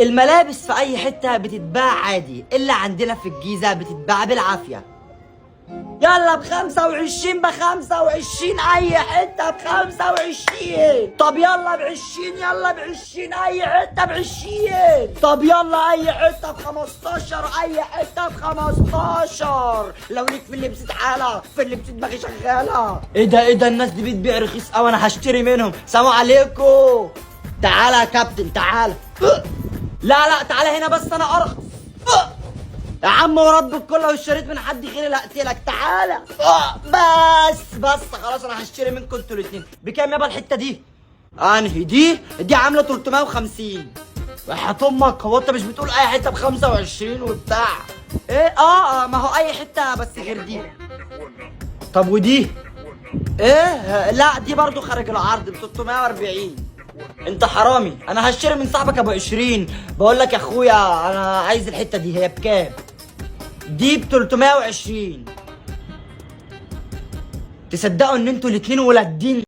الملابس في اي حتة بتتباع عادي، الا عندنا في الجيزة بتتباع بالعافية. يلا ب25، ب25 اي حتة ب25. طب يلا ب20، يلا ب20 اي حتة ب20. طب يلا اي حتة ب15، اي حتة ب15. لو ليك في اللبس تعالى، في اللبس دماغي شغالة. ايه ده الناس دي بتبيع رخيص قوي، انا هشتري منهم. سلام عليكم. تعالى يا كابتن تعالى. لا تعالى هنا بس انا ارخص. يا عم ورب الكل، لو اشتريت من حد غيري لا اقتلك. تعالى. بس خلاص انا هشتري منكم انتوا الاثنين. بكام يابا الحته دي؟ انهي دي عامله 350. وحياة امك، هو انت مش بتقول اي حته ب 25 وبتاع؟ ايه ما هو اي حته بس غير دي. طب ودي؟ ايه لا دي برضو خارج العرض ب 340. انت حرامي، انا هشتري من صاحبك ابو 20. بقول لك يا اخويا انا عايز الحته دي، هي بكام؟ دي ب 320. تصدقوا ان انتوا الاتنين ولاد دين؟